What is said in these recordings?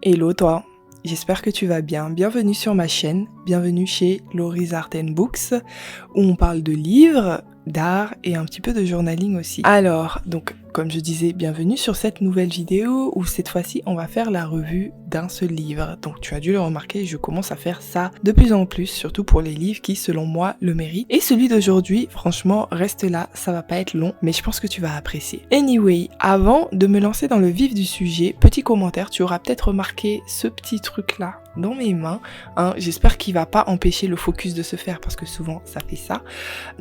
Hello toi, j'espère que tu vas bien. Bienvenue sur ma chaîne, bienvenue chez Laurie's Art and Books, où on parle de livres, d'art et un petit peu de journaling aussi. Alors, donc, comme je disais, bienvenue sur cette nouvelle vidéo où cette fois-ci on va faire la revue d'un seul livre. Donc tu as dû le remarquer, je commence à faire ça de plus en plus, surtout pour les livres qui selon moi le méritent. Et celui d'aujourd'hui, franchement, reste là, ça va pas être long, mais je pense que tu vas apprécier. Anyway, avant de me lancer dans le vif du sujet, petit commentaire, tu auras peut-être remarqué ce petit truc là dans mes mains, hein. J'espère qu'il va pas empêcher le focus de se faire parce que souvent ça fait ça.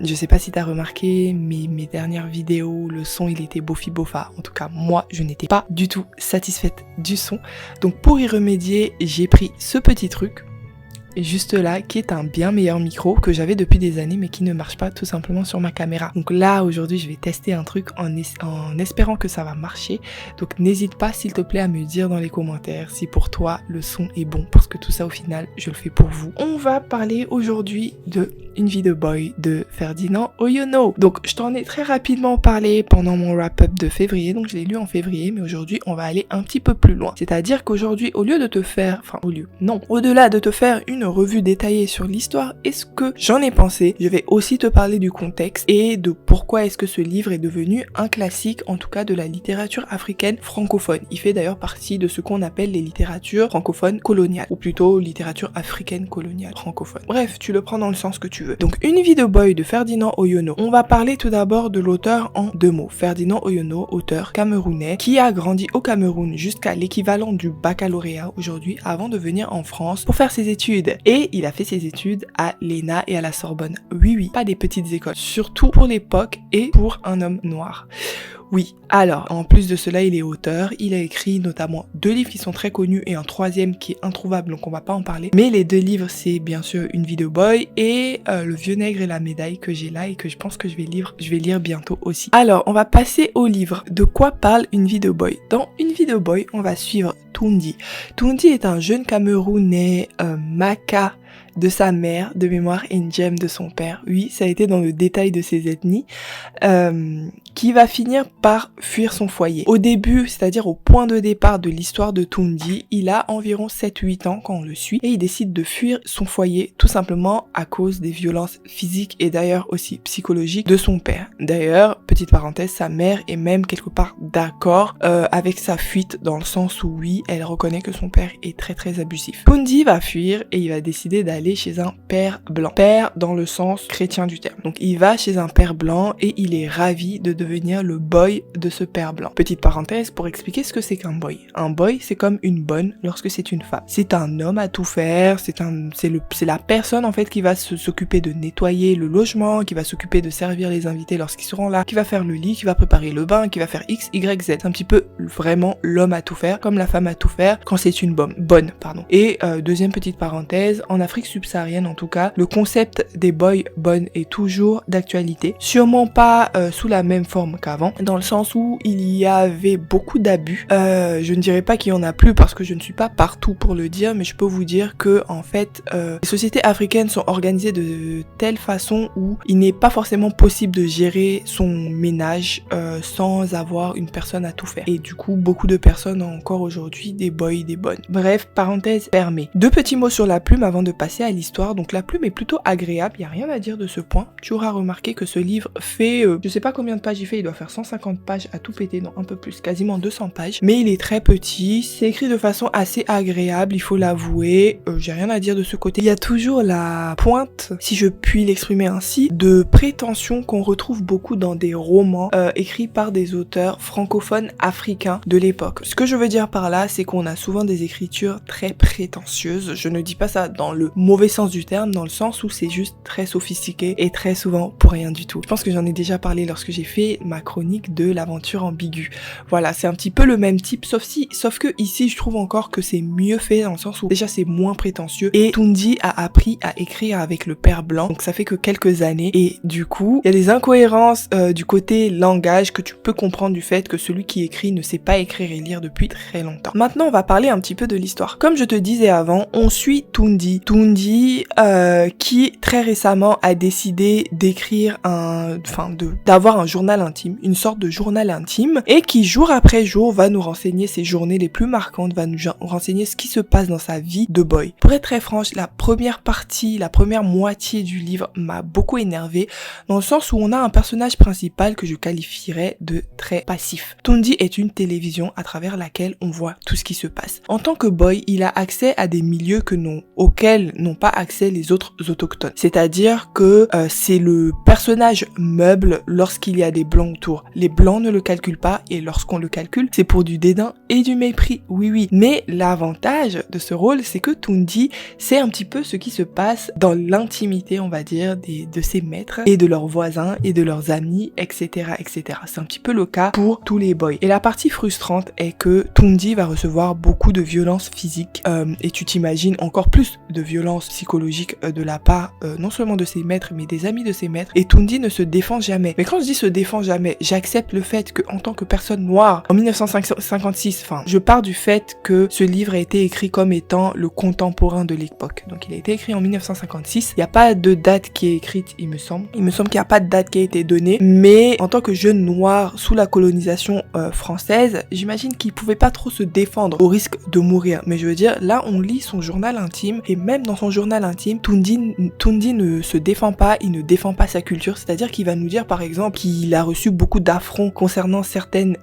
Je sais pas si tu as remarqué, mais mes dernières vidéos, le son il était bofa. En tout cas, moi, je n'étais pas du tout satisfaite du son. Donc pour y remédier, j'ai pris ce petit truc, juste là, qui est un bien meilleur micro que j'avais depuis des années, mais qui ne marche pas tout simplement sur ma caméra. Donc là, aujourd'hui, je vais tester un truc en espérant que ça va marcher. Donc n'hésite pas, s'il te plaît, à me dire dans les commentaires si pour toi, le son est bon, parce que tout ça, au final, je le fais pour vous. On va parler aujourd'hui de Une vie de boy de Ferdinand Oyono. Donc je t'en ai très rapidement parlé pendant mon wrap-up de février, donc je l'ai lu en février, mais aujourd'hui on va aller un petit peu plus loin. C'est-à-dire qu'aujourd'hui, au-delà de te faire une revue détaillée sur l'histoire et ce que j'en ai pensé, je vais aussi te parler du contexte et de pourquoi est-ce que ce livre est devenu un classique, en tout cas de la littérature africaine francophone. Il fait d'ailleurs partie de ce qu'on appelle les littératures francophones coloniales, ou plutôt littérature africaine coloniale francophone. Bref, tu le prends dans le sens que tu veux. Donc Une vie de boy de Ferdinand Oyono. On va parler tout d'abord de l'auteur en deux mots. Ferdinand Oyono, auteur camerounais, qui a grandi au Cameroun jusqu'à l'équivalent du baccalauréat aujourd'hui avant de venir en France pour faire ses études. Et il a fait ses études à l'ENA et à la Sorbonne. Oui, pas des petites écoles. Surtout pour l'époque et pour un homme noir. Oui, alors, en plus de cela, il est auteur, il a écrit notamment 2 livres qui sont très connus et un 3e qui est introuvable, donc on va pas en parler. Mais les 2 livres, c'est bien sûr Une vie de boy et Le vieux nègre et la médaille que j'ai là et que je pense que je vais lire bientôt aussi. Alors, on va passer au livre. De quoi parle Une vie de boy? Dans Une vie de boy, on va suivre Toundi. Toundi est un jeune Camerounais Maka de sa mère, de mémoire, et Njem de son père. Oui, ça a été dans le détail de ses ethnies, qui va finir par fuir son foyer. Au début, c'est-à-dire au point de départ de l'histoire de Toundi, il a environ 7-8 ans quand on le suit, et il décide de fuir son foyer, tout simplement à cause des violences physiques et d'ailleurs aussi psychologiques de son père. D'ailleurs, petite parenthèse, sa mère est même quelque part d'accord avec sa fuite, dans le sens où oui, elle reconnaît que son père est très abusif. Toundi va fuir et il va décider d'aller chez un père blanc. Père dans le sens chrétien du terme. Donc il va chez un père blanc et il est ravi de devenir le boy de ce père blanc. Petite parenthèse pour expliquer ce que c'est qu'un boy. Un boy, c'est comme une bonne lorsque c'est une femme. C'est un homme à tout faire, c'est la personne en fait qui va s'occuper de nettoyer le logement, qui va s'occuper de servir les invités lorsqu'ils seront là, qui va faire le lit, qui va préparer le bain, qui va faire X, Y, Z. C'est un petit peu vraiment l'homme à tout faire, comme la femme à tout faire quand c'est une bonne. Et deuxième petite parenthèse, en Afrique subsaharienne en tout cas, le concept des boys bonnes est toujours d'actualité. Sûrement pas sous la même forme qu'avant, dans le sens où il y avait beaucoup d'abus. Je ne dirais pas qu'il y en a plus parce que je ne suis pas partout pour le dire, mais je peux vous dire que en fait, les sociétés africaines sont organisées de telle façon où il n'est pas forcément possible de gérer son ménage sans avoir une personne à tout faire. Et du coup, beaucoup de personnes ont encore aujourd'hui des boys, des bonnes. Bref, parenthèse fermée. 2 petits mots sur la plume avant de passer à l'histoire. Donc la plume est plutôt agréable, il n'y a rien à dire de ce point. Tu auras remarqué que ce livre fait, je sais pas combien de pages il fait, il doit faire 150 pages à tout péter, non un peu plus, quasiment 200 pages. Mais il est très petit, c'est écrit de façon assez agréable, il faut l'avouer, j'ai rien à dire de ce côté. Il y a toujours la pointe, si je puis l'exprimer ainsi, de prétention qu'on retrouve beaucoup dans des romans écrits par des auteurs francophones africains de l'époque. Ce que je veux dire par là, c'est qu'on a souvent des écritures très prétentieuses. Je ne dis pas ça dans le mauvais sens du terme, dans le sens où c'est juste très sophistiqué et très souvent pour rien du tout. Je pense que j'en ai déjà parlé lorsque j'ai fait ma chronique de l'aventure ambiguë. Voilà, c'est un petit peu le même type, sauf que ici je trouve encore que c'est mieux fait dans le sens où déjà c'est moins prétentieux et Toundi a appris à écrire avec le père blanc, donc ça fait que quelques années et du coup il y a des incohérences du côté langage que tu peux comprendre du fait que celui qui écrit ne sait pas écrire et lire depuis très longtemps. Maintenant on va parler un petit peu de l'histoire. Comme je te disais avant, on suit Toundi Tundi, qui très récemment a décidé d'écrire d'avoir un journal intime, une sorte de journal intime, et qui jour après jour va nous renseigner ses journées les plus marquantes, va nous renseigner ce qui se passe dans sa vie de boy. Pour être très franche, la première moitié du livre m'a beaucoup énervée, dans le sens où on a un personnage principal que je qualifierais de très passif. Tundi est une télévision à travers laquelle on voit tout ce qui se passe. En tant que boy, il a accès à des milieux auxquels n'ont pas accès les autres autochtones. C'est-à-dire que c'est le personnage meuble lorsqu'il y a des blancs autour. Les blancs ne le calculent pas, et lorsqu'on le calcule, c'est pour du dédain et du mépris. Oui. Mais l'avantage de ce rôle, c'est que Tundi, c'est un petit peu ce qui se passe dans l'intimité, on va dire, de ses maîtres et de leurs voisins et de leurs amis, etc., etc. C'est un petit peu le cas pour tous les boys. Et la partie frustrante est que Tundi va recevoir beaucoup de violences physiques, et tu t'imagines encore plus de violences psychologiques de la part non seulement de ses maîtres, mais des amis de ses maîtres. Et Tundi ne se défend jamais. Mais quand je dis se défend jamais, j'accepte le fait que en tant que personne noire, en 1956, je pars du fait que ce livre a été écrit comme étant le contemporain de l'époque. Donc il a été écrit en 1956. Il n'y a pas de date qui est écrite, il me semble. Il me semble qu'il n'y a pas de date qui a été donnée. Mais en tant que jeune noir sous la colonisation française, j'imagine qu'il pouvait pas trop se défendre au risque de mourir. Mais je veux dire, là on lit son journal intime, et même dans son journal intime, Tundi ne se défend pas, il ne défend pas sa culture. C'est-à-dire qu'il va nous dire par exemple qu'il a reçu beaucoup d'affronts concernant certaines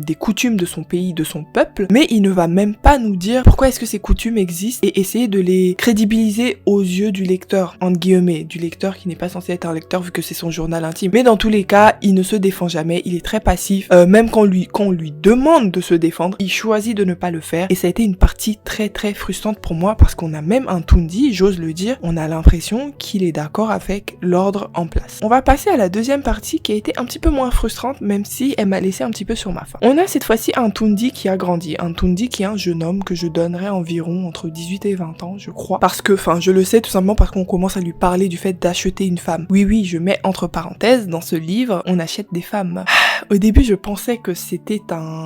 des coutumes de son pays, de son peuple, mais il ne va même pas nous dire pourquoi est-ce que ces coutumes existent et essayer de les crédibiliser aux yeux du lecteur, entre guillemets, du lecteur qui n'est pas censé être un lecteur vu que c'est son journal intime. Mais dans tous les cas, il ne se défend jamais, il est très passif, même quand on lui demande de se défendre, il choisit de ne pas le faire, et ça a été une partie très très frustrante pour moi, parce qu'on a même un Tundi, j'ose le dire, on a l'impression qu'il est d'accord avec l'ordre en place. On va passer à la deuxième partie qui a été un petit peu moins frustrante, même si elle m'a laissé un petit peu sur ma faim. On a cette fois-ci un Tundi qui a grandi, un Tundi qui est un jeune homme que je donnerais environ entre 18 et 20 ans, je crois, parce que, je le sais tout simplement parce qu'on commence à lui parler du fait d'acheter une femme. Oui, je mets entre parenthèses, dans ce livre, on achète des femmes. Au début, je pensais que c'était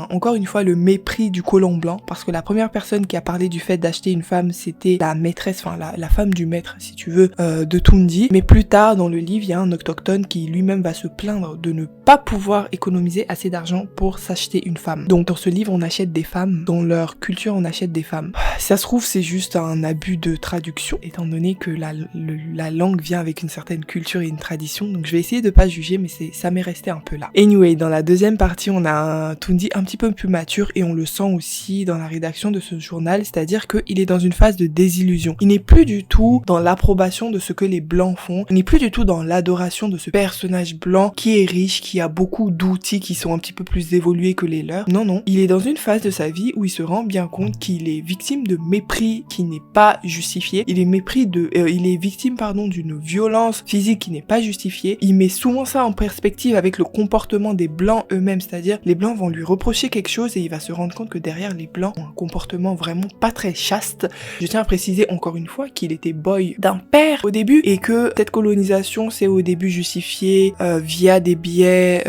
encore une fois, le mépris du colon blanc, parce que la première personne qui a parlé du fait d'acheter une femme, c'était la maîtresse, la femme du maître, si tu veux, de Tundi. Mais plus tard, dans le livre, il y a un autochtone qui lui-même va se plaindre de ne pas pouvoir économiser assez d'argent pour s'acheter une femme. Donc, dans ce livre, on achète des femmes. Dans leur culture, on achète des femmes. Si ça se trouve, c'est juste un abus de traduction, étant donné que la langue vient avec une certaine culture et une tradition. Donc, je vais essayer de pas juger, mais ça m'est resté un peu là. Anyway, dans la deuxième partie, on a un Tundi un petit peu plus mature, et on le sent aussi dans la rédaction de ce journal, c'est-à-dire qu'il est dans une phase de désillusion. Il n'est plus du tout dans l'approbation de ce que les blancs font, il n'est plus du tout dans l'adoration de ce personnage blanc qui est riche, qui a beaucoup d'outils qui sont un petit peu plus évolués que les leurs. Non, il est dans une phase de sa vie où il se rend bien compte qu'il est victime de mépris qui n'est pas justifié, il est victime d'une violence physique qui n'est pas justifiée. Il met souvent ça en perspective avec le comportement des blancs eux-mêmes, c'est-à-dire les blancs vont lui reprocher quelque chose et il va se rendre compte que derrière, les blancs ont un comportement vraiment pas très chaste. Je tiens à préciser encore une fois qu'il était boy d'un père au début, et que cette colonisation s'est au début justifiée via des biais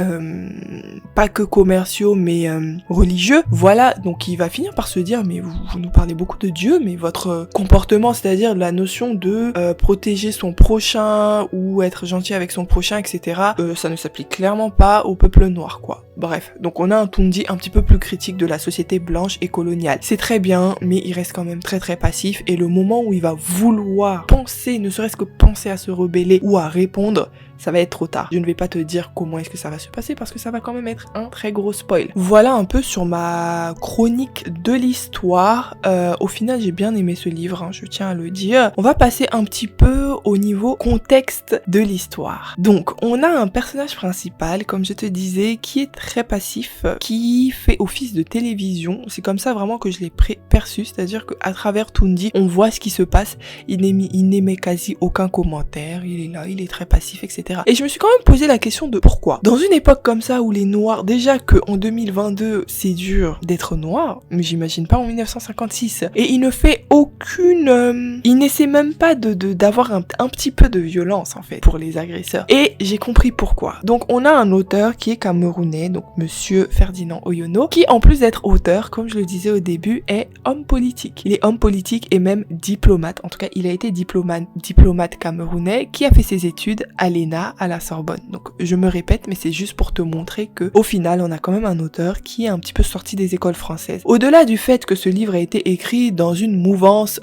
pas que commerciaux mais religieux. Voilà, donc il va finir par se dire, mais vous nous parlez beaucoup de Dieu, mais votre comportement, c'est-à-dire la notion de protéger son prochain ou être gentil avec son prochain, etc., ça ne s'applique clairement pas au peuple noir, quoi. Bref, donc on a un Tundi un petit peu plus critique de la société blanche et coloniale. C'est très bien, mais il reste quand même très très passif, et le moment où il va vouloir penser, ne serait-ce que penser à se rebeller ou à répondre, ça va être trop tard. Je ne vais pas te dire comment est-ce que ça va se passer parce que ça va quand même être un très gros spoil. Voilà un peu sur ma chronique de l'histoire. Au final, j'ai bien aimé ce livre, je tiens à le dire. On va passer un petit peu au niveau contexte de l'histoire. Donc, on a un personnage principal, comme je te disais, qui est très passif, qui fait office de télévision. C'est comme ça vraiment que je l'ai perçu, c'est-à-dire qu'à travers Tundi, on voit ce qui se passe. Il n'émet quasi aucun commentaire, il est là, il est très passif, etc. Et je me suis quand même posé la question de pourquoi. Dans une époque comme ça où les noirs, déjà que en 2022 c'est dur d'être noir, mais j'imagine pas en 1956. Et il ne fait aucune, il n'essaie même pas d'avoir un petit peu de violence en fait pour les agresseurs. Et j'ai compris pourquoi. Donc on a un auteur qui est camerounais, donc Monsieur Ferdinand Oyono, qui en plus d'être auteur, comme je le disais au début, est homme politique. Il est homme politique et même diplomate. En tout cas, il a été diplomate camerounais qui a fait ses études à l'ENA, à la Sorbonne. Donc je me répète, mais c'est juste pour te montrer que au final, on a quand même un auteur qui est un petit peu sorti des écoles françaises. Au-delà du fait que ce livre a été écrit dans une mouvance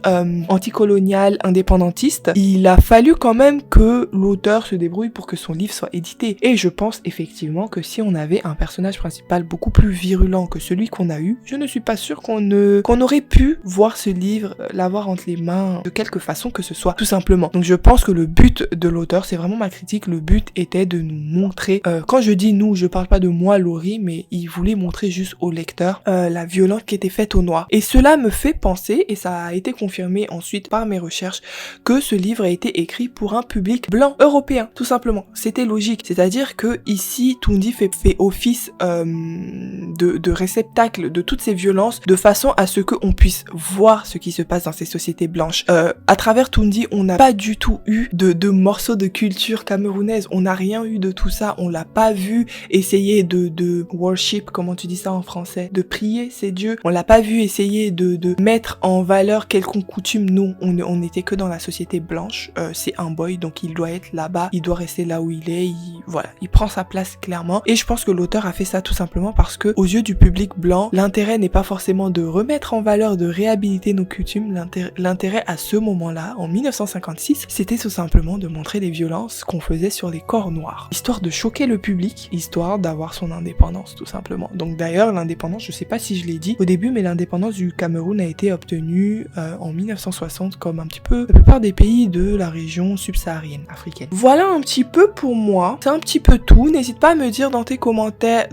anticoloniale indépendantiste, il a fallu quand même que l'auteur se débrouille pour que son livre soit édité. Et je pense effectivement que si on avait un personnage principal beaucoup plus virulent que celui qu'on a eu, je ne suis pas sûre qu'on aurait pu voir ce livre, l'avoir entre les mains de quelque façon que ce soit, tout simplement. Donc je pense que le but de l'auteur, c'est vraiment ma critique, le but était de nous montrer, quand je dis nous, je parle pas de moi, Laurie, mais il voulait montrer juste au lecteur la violence qui était faite aux Noirs. Et cela me fait penser, et ça a été confirmé ensuite par mes recherches, que ce livre a été écrit pour un public blanc européen, tout simplement. C'était logique. C'est-à-dire que ici, Toundi fait office de réceptacle de toutes ces violences, de façon à ce qu'on puisse voir ce qui se passe dans ces sociétés blanches. À travers Toundi, on n'a pas du tout eu de morceaux de culture camerounaise. On n'a rien eu de tout ça. On l'a pas vu essayer de worship, comment tu dis ça en français, de prier ces dieux. On l'a pas vu essayer de mettre en valeur quelconque coutume. Non, on n'était que dans la société blanche. C'est un boy, donc il doit être là-bas. Il doit rester là où il est. Voilà, il prend sa place clairement. Et je pense que l'auteur a fait ça tout simplement parce que, aux yeux du public blanc, l'intérêt n'est pas forcément de remettre en valeur, de réhabiliter nos coutumes. L'intérêt à ce moment-là, en 1956, c'était tout simplement de montrer les violences qu'on faisait sur les corps noirs. Histoire de choquer le public, histoire d'avoir son indépendance, tout simplement. Donc d'ailleurs, l'indépendance, je sais pas si je l'ai dit au début, mais l'indépendance du Cameroun a été obtenue en 1960, comme un petit peu la plupart des pays de la région subsaharienne africaine. Voilà un petit peu pour moi. C'est un petit peu tout. N'hésite pas à me dire dans les commentaires.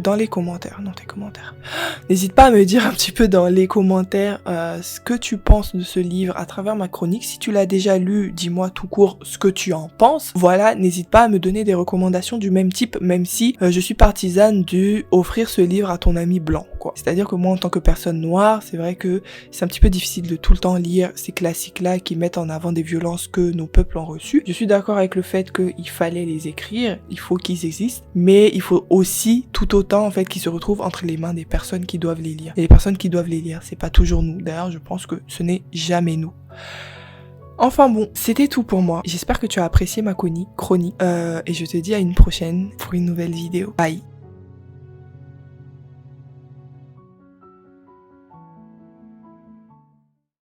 N'hésite pas à me dire un petit peu dans les commentaires ce que tu penses de ce livre à travers ma chronique. Si tu l'as déjà lu, dis-moi tout court ce que tu en penses. Voilà, n'hésite pas à me donner des recommandations du même type, même si je suis partisane du offrir ce livre à ton ami blanc, quoi. C'est-à-dire que moi, en tant que personne noire, c'est vrai que c'est un petit peu difficile de tout le temps lire ces classiques-là qui mettent en avant des violences que nos peuples ont reçues. Je suis d'accord avec le fait qu'il fallait les écrire, il faut qu'ils existent, mais il faut aussi tout autant en fait qu'ils se retrouvent entre les mains des personnes qui doivent les lire. Et les personnes qui doivent les lire, c'est pas toujours nous. D'ailleurs, je pense que ce n'est jamais nous. Enfin bon, c'était tout pour moi. J'espère que tu as apprécié ma chronique et je te dis à une prochaine pour une nouvelle vidéo. Bye.